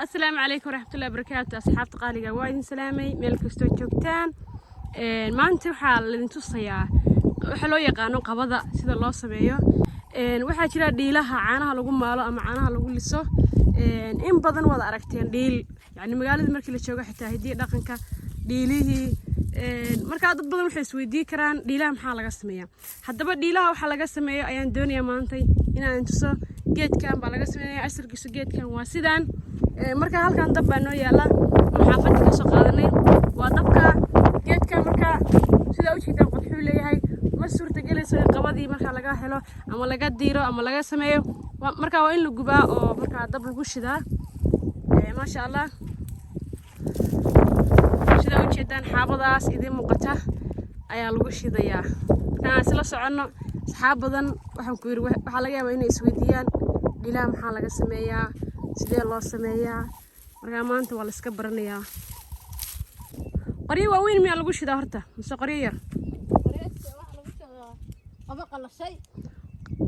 السلام عليكم ورحمة الله وبركاته أصحاب قالقة وايد سلامي ملك استوجبتان ما أنت وحال أنتو صيا وحلو يقانو قبضة سيد الله سبيه waxaa jira dhiilaha caanaha lagu maalo ama caanaha lagu liso in badan wada aragteen dhiil yani magaalada markii la joogo xitaa hidii dhaqanka dhiilihii marka dad badan waxay isweydiin karaan dhiilaha maxaa laga sameeyaa hadaba dhiilaha waxa laga sameeyo ayaan doonayaa maanta inaan tuso geedkan baa laga sameeyaa asarkiisu geedkan waa sidaan marka halkan dab baa noo yaala xaafadda ka soo qaadanay waa dabka geedkan marka sida u jeedaan qodxuu leeyahay ma suurtagelayso in qabadii marka laga helo ama laga diiro ama laga sameeyo marka waa in la gubaa oo marka dab lagu shidaa ma sha Allah sida u jeedaan xaabadaas idin muuqata ayaa lagu shidayaa kana isla socono saxaab badan waxaan ku yiri waxa laga yaabaa inay isweydiiyaan dhiilaha maxaa laga sameeyaa sidee loo sameeyaa marka maanta waa la iska baranayaa qoriyo waaweyn miyaa lagu shidaa horta mise qoriyo yar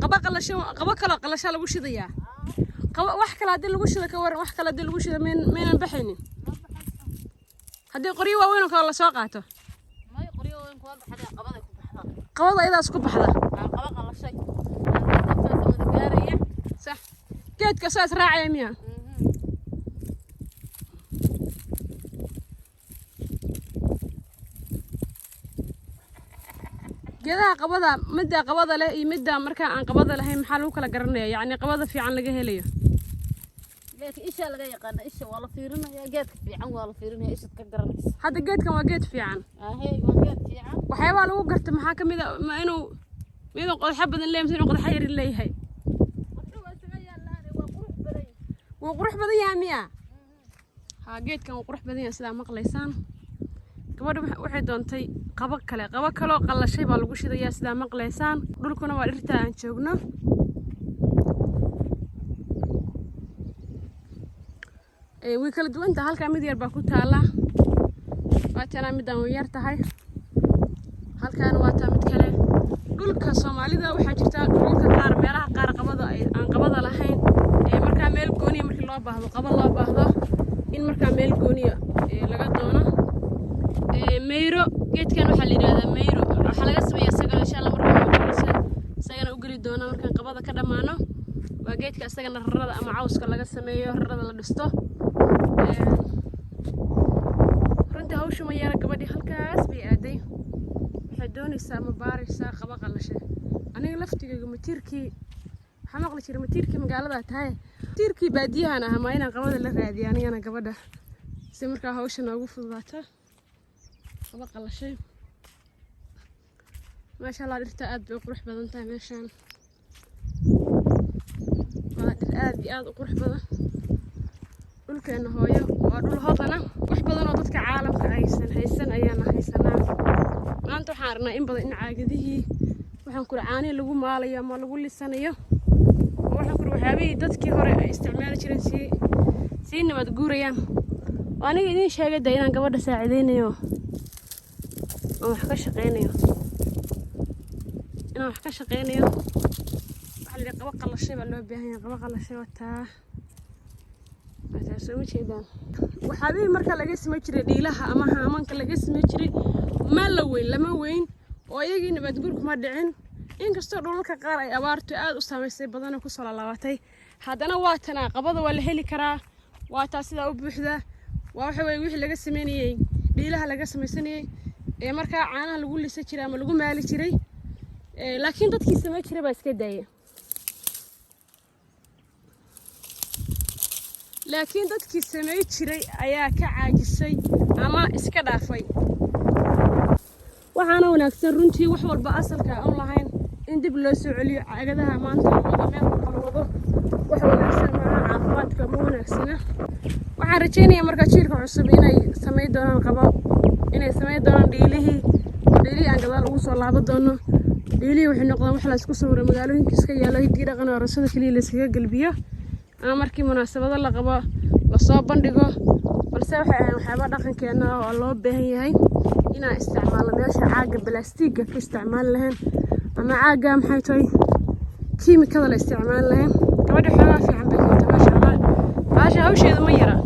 قبا قلشة لو شذا يا قبا وحكي هذي لو شذا كور وحكي هذي لو شذا من بحيني هذي قريبة وينك والله ساقعته ما قريبة وينك والله حدا قبضة إذا أسكب حدا قبا قلشة صح كيت كساس راعي مياه جذا قبضة مدة قبضة له مدة مركا عن قبضة له محلو كلا قرنية يعني قبضة في عن لقيه ليه ليك إيش لقيه قنا إيش والله فيرنا يا جات في عن والله فيرنا إيش تقدرني هذا جات كم وجات في عن هي وجات في عن وحيوان لو قرت محاكم إذا ما إنه قد حبذ اللي يمسين وقد حير اللي هي وقروح بدي يا ميا ها جات كم وقروح بدي سلام مقليسان gabadha waxay doontay qaba kale oo qalashay baa lagu shidayaa sida maqleysaan dhulkuna waa dhirta aan joogno way kala duwan tahay halka mid yar baa ku taala waa tan mid aan yar tahay halkaan waa tan mid kale dhulka Soomaalida waxa jirta dhulka qaar meelaha qaar qabada aan qabada lahayn marka meel gooni markii loo baahdo qaba loo baahdo in marka meel gooni laga doono ميرو جيت كان وحل هذا ميرو حلقة سمية سجل إن شاء الله مرة سجل أقولي دونا مركان قبضة كذا معنا وجيت كأستجل الرضا أما عاوز كلا سمية الرضا للدستة رنت هوش ما يرى قبضي هالكاس بيأدي حدوني سام بارش سا قبض على شيء أنا لفتي متيركي حماق لشيء متيركي مقالة هاي متيركي بديها أنا هم أنا قبض اللي رادي يعني أنا قبضه سمرك هوش أنا أقول ذاته قبا قلشي ما شاء الله درت aad bay qurux badan tahay meeshan waa dir aad u qurux badan dhulkeena hooyo waa dhul hoodana wax badan oo dadka caalamka haysan ayaan haysanaa maanta waxaan arnaa in badan in caagadihii waxaan ku raacay lagu maalayo ama lagu lisanayo waxaan ku waxaabay dadkii hore ay isticmaali jireen si nabad guurayaan aniga idin sheegay inaan gabadha saacideynayo wax ka shaqeynayo waxa la qaba qalashay baa loo baahan yahay qaba qalashay wata soo jeedaan waxa bay marka laga sameey jiray dhiilaha ama haamanka laga sameey jiray ma la weyn lama weyn oo iyagii nabad guur kuma dhicin inkastoo dhulka qaar ay abaartu aad u saameysay badan ku soo laabatay haddana waa tan qabada waa la heli karaa waa taa sida u buuxda waa waxa way wixii laga sameeyay dhiilaha laga sameeyay marka caanaha lagu lisa jiray ama lagu maali jiray laakiin dadkii sameey jiray baa iska daayay laakiin dadkii sameey jiray ayaa ka caajisay ama iska dhaafay waxaana wanaagsan runtii wax walba asalka aan lahayn in dib loo soo celiyo caagadaha maanta wada meel wado wax wanaagsan ma caafimaadka ma wanaagsana waxaan rajeynayaa marka jiirka cusub inay sameey doonaan qabo inay sameey doonaan dhiilihii aan gadaal ugu soo laabo doono dhiilihii waxay noqdaan wax la isku sawiro magaalooyinka iska yaalo hidii dhaqan oo rasada kaliya la iskaga galbiyo ama markii munaasabado la qabo la soo bandhigo balse waxay ahayn waxyaaba dhaqankeena oo loo baahan yahay inaan isticmaalno meesha caaga balaastiga ka isticmaal lahayn ama caaga maxay tahay kiimikada la isticmaal lahayn gabadha xoogaa fiican bay ku tahay ma sha Allah hawsheedu ma yara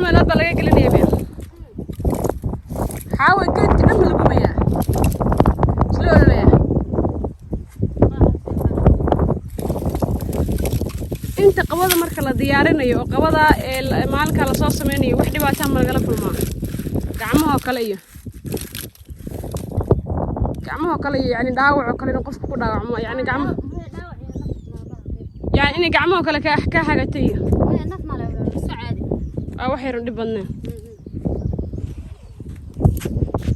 meelood baa laga gelinaya meel xaawa geedka dhan lagu mayaa isla ololaya inta qabada marka la diyaarinayo oo qabada maalinka la soo sameynayo wax dhibaato ma lagala kulmaa gacmaha kale iyo yani dhaawac oo kale in qofku ku dhaawacmo yani gacmaha يعني إني قعمه كلا كحاجة تيه. نف ماله سعادي. أو حير بدنا.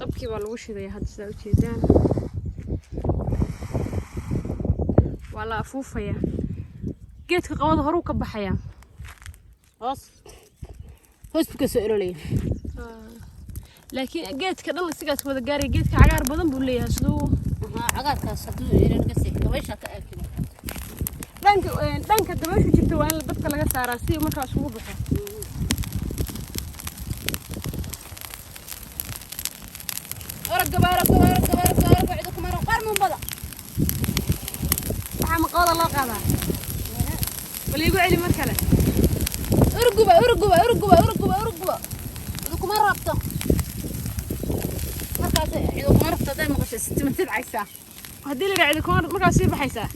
طب كي والله وش ذا هاد سوي كذا. ولا أفوفة يا. جيت كقواض هروك بحياة. خلاص. بس بكسر لي. لكن جيت كده سجت وذا جاري جيت كعجار بدن بقول هسلو. عجار كاسدو إيران كسي كويش هتأكل. دانك دبش جبت وين بدك لقى سارسي وما كان شو بحه ارقب عندكم مرة قرن بضع عم قال الله قاضى واللي يقول علي مركله ارقب عندكم مرة ربطه مركز عندكم مرة ربطه دائما قش 600 عيسى هدي اللي عندكم مركز يصير بحيسه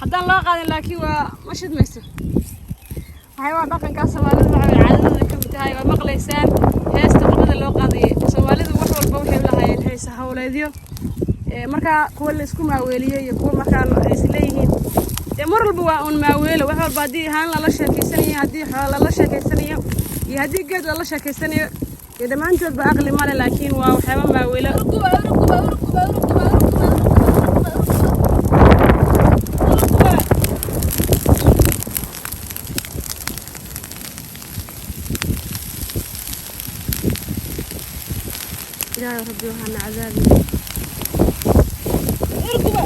haddaan loo qaadan laakiin waa ma shidmayso waxay waa dhaqanka Soomaalida caadadooda ka mid tahay waa maqlaysaan heesta qabada loo qaadayo Soomaalidu wax walba waxay u lahaayeen heesa hawleedyo marka kuwa la isku maaweeliyo iyo kuwa marka ay isleeyihiin mar walba waa un maaweelo wax walba hadii haan la sheekeysanayo hadii xoolo la sheekeysanayo iyo hadii geed la sheekeysanayo iyo dhamaantood ba aqli male laakiin waa waxyaabo maaweelo يا ربي وهنا عذابي اركبه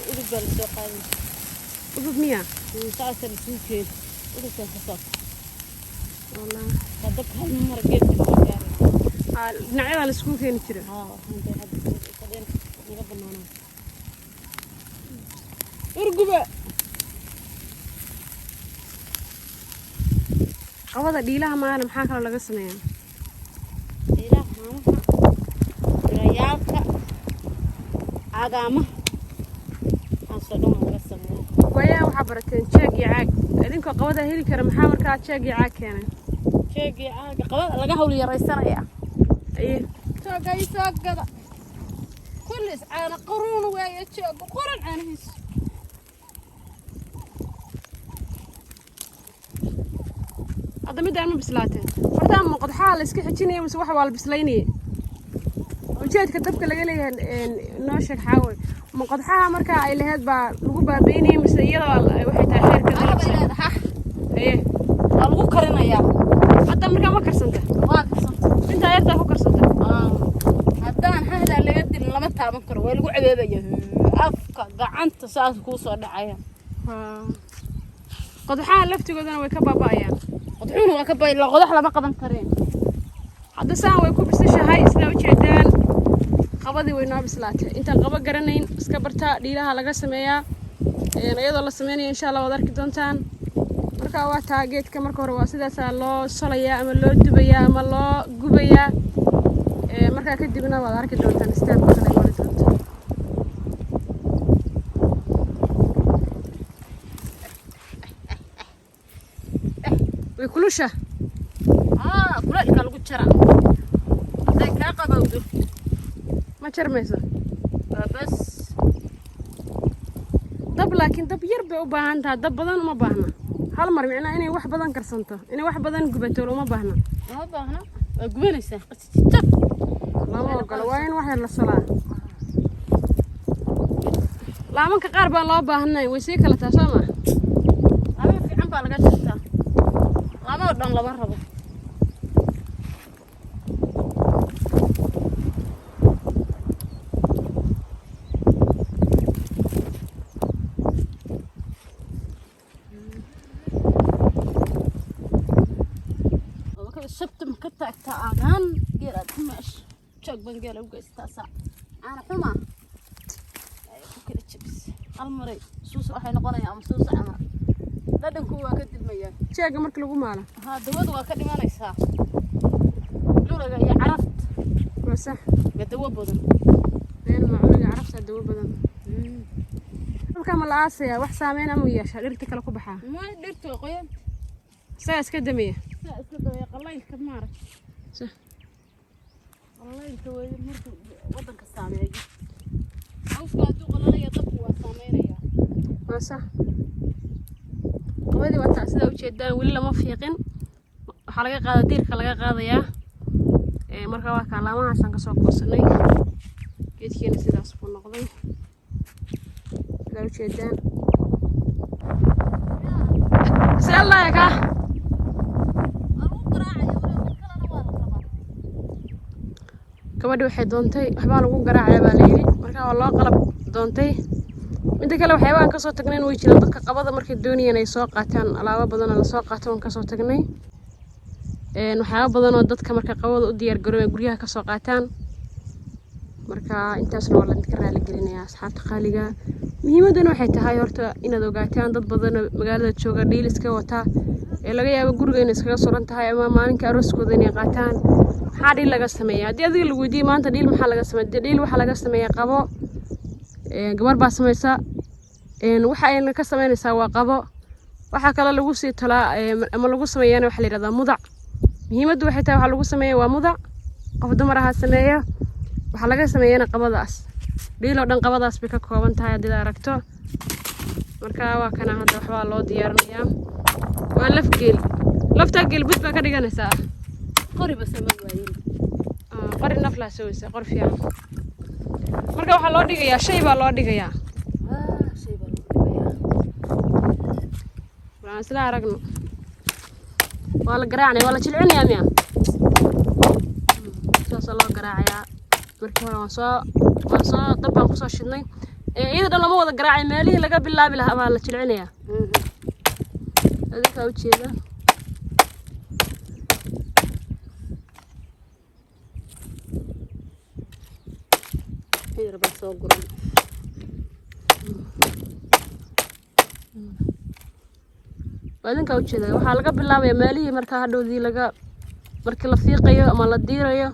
اركبه السوق هذا اركب 100 ساعة السوكين اركب الحصاد والله صدق هالمرة جيت نعيها السوكين كده اركبه قوضة ديلها ما أنا محاكرة ولا قسمة يعني ديلها ما ريالك عقامة أصلهم قسمة ويا وحبرتين شاقي عاق إذنك قوضة هيلي كرم محاور كات شاقي عاق يعني شاقي عاق قوضة لقاه لي رئيسنا يا إيه شاقي ساقة كل إسعانة قرون ويا شاق قرن عنهس هذا مدة عم بسلاته فرتان مقد حال إسكح تشيني مسوحة والبسليني وجيت كتبك لقلي نوشك حاول مقد حال مركا اللي هاد بلقوا بيني مسيرة وحيتها خير كذا إيه لقوا كرنا يا حتى مركا ما كرسنته ما كرسنت أنت عرفت أكو كرسنته هدان هذا اللي يدي لما تابنكر ويلقوا عبيبة أفكا قعنت ساس كوسو دعايا قد حال لفتي قدنا ويكبابا يعني قطعون وكباي لا قدح لما قدم كرين هذا ساعة ويكون بستشة هاي سنة وجهتان قبضي وينها بسلاته أنت قبض قرنين سكبرتها ليلها لقى سمية أيضا الله سميني إن شاء الله وذارك دونتان مركا واتها جيت كمركا رواسيدا سالو صليا أما لو دبيا أما لو قبيا مركا كدبنا وذارك دونتان استيب كلا يوري دونتان ويكلوشه كلك لو جرا هاي كا قبودو ما ترميسه بس دب لكن دب يربي وباهنتها دب بدن ما باهنا هل مر معناه إني واحد بدن كرسنته إني واحد بدن قبته وما باهنا ما باهنا قبنيسه لا ما قال وين واحد للصلاة لا منك قارب الله باهنا ويسيك لا تسمع أنا في عم بالك شفته لا ما ودن لا بربو شفت مكتة تعبان جيرة تمش شق بنجيل وقيس تاسع أنا حما كل شبس المري suusa waxay noqonayaan ama suusa ama dhadhanku waa ka dilmayaan jeega marka lagu maalo ها دawadu waa ka dhimanaysaa lulaga iyo carafta waa sax dawo badan been maculiga carafta dawo badan marka ma la aasaya wax saameyn ama yeesha dhirta kale ku baxaa ma dhirto qoyan saa iska damiya iska dawaya qalaylka maarag sax qalaylka way markuu wadanka saameeyo awska haduu qalalaya dadku waa saameynaya waa sax qawadii wata sida u jeedaan wali lama fiiqin waxa laga qaadaa diirka laga qaadayaa marka waa kaalamahaasaan kasoo goosanay geedkeena sidaas buu noqday sida u jeedaan si allah ya kaa gabadhi waxay doontay waxbaa lagu garaacaya baa layidhi markaa waa loo qalab doontay midda kale waxyaaba aan kasoo tagnay way jiraan dadka qabada markay doonayaan ay soo qaataan alaabo badan oo lasoo qaato waan kasoo tagnay waxyaaba badan oo dadka marka qabada u diyaar garoobay guryaha kasoo qaataan marka intaasna waa laidinka raali gelinayaa asxaabta qaaliga muhiimaduna waxay tahay horta inaad ogaataan dad badan oo magaalada jooga dhiil iska wata ee laga yaabo guriga inay iskaga suran tahay ama maalinka arooskooda inay qaataan maxaa dhiil laga sameeyaa haddii adiga lagu weydiiyo maanta dhiil maxaa laga sameeyaa dhiil waxaa laga sameeyaa qabo gabar baa samaysa waxa ay ka sameynaysaa waa qabo waxa kale lagu sii talaa ama lagu sameeyana waxa la yiraahdaa mudac muhiimaddu waxay tahay waxa lagu sameeyaa waa mudac qof dumar ah sameeya waxa laga sameeyana qabadaas dhiilo dhan qabadaas bay ka kooban tahay haddii aad aragto marka waa kana hadda waxbaa loo diyaarinayaa waa laf geel lafta geel bud baa ka dhiganaysaa qori bas ma waayeen qori naf la soo weysay qor fiican marka waxa loo dhigayaa shay baa loo dhigayaa shay baa loo dhigayaa waan isla aragno waa la garaacnay waa la jilcinayaa miya saas loo garaacayaa markii hore waan soo dabbaan kusoo shidnay iyada dhan lama wada garaacay meelihii laga bilaabi lahaa baa la jilcinayaa adinkaa u jeeda baa soo guran adinkaa u jeeda waxaa laga bilaabayaa meelihii markaa hadhowdii markii la fiiqayo ama la diirayo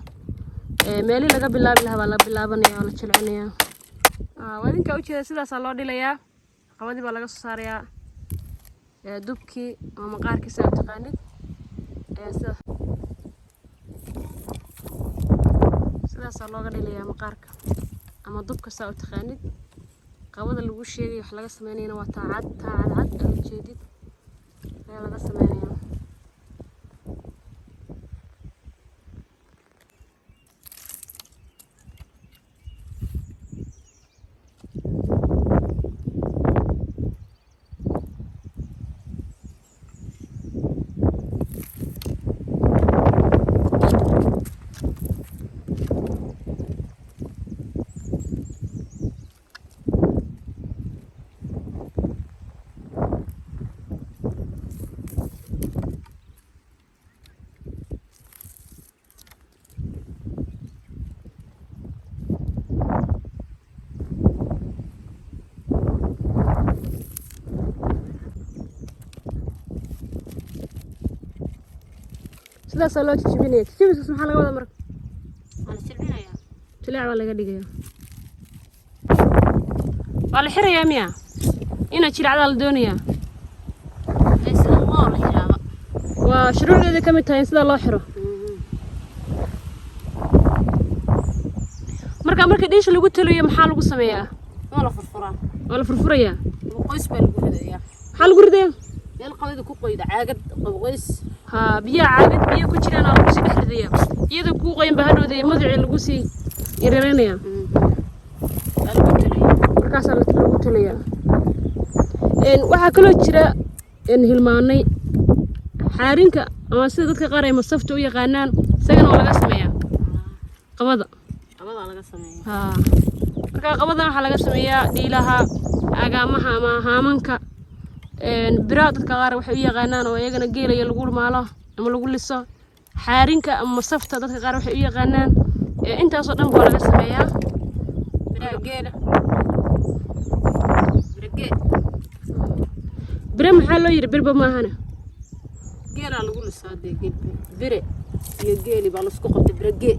meelihii laga bilaabi lahaa baa la bilaabanaya oo la jilcinayaa adinkaa u jeeda sidaasaa loo dhilayaa qabadii baa laga soo saarayaa dubkii ama maqaarkiisa aad taqaanid sidaasaa looga dhilayaa maqaarka ama dubka saa u taqaanid qabada lagu sheegay wax laga sameynayna waa taacad cad aad jeedid ayaa laga sameynayaa sidaas loo jijibinaya jijibis maxaa laga wada marka aan silbinaya jilaac waa laga dhigayaa waa la xirayaa miya ina jilacdaa la doonayaa sida loo la xiraaba waa shuruucdeeda ka mid tahay in sida loo xiro marka dhiisha lagu taliyo maxaa lagu sameeyaa wala furfuraa waa la furfurayaa qoys baa lagu ridayaa maxaa lagu ridayaa meel qabada ku qoyda caagad qoys biyaha caagad biyo ku jiraan oo lagu sii dhex ridayaa iyadoo kuu qoyan baa hadhowday magacii lagu sii yareeraynayaa markaasaa lagu taliyaa waxaa kaloo jira hilmaanay xaarinka ama sida dadka qaar ay masafta u yaqaanaan isagana waa laga sameeyaa qabada laga sameeyaa marka qabadan waxaa laga sameeyaa dhiilaha agaamaha ama haamanka bira dadka qaar waxay u yaqaanaan oo iyagana geelaya lagu maalo ama lagu liso xaarinka ama masafta dadka qaar waxay u yaqaanaan intaasoo dhan baa laga sameeyaa bira geela bire maxaa loo yiri birba maahana geela lagu lisaa dee bire iyo geeli baa la isku qabtay bire gee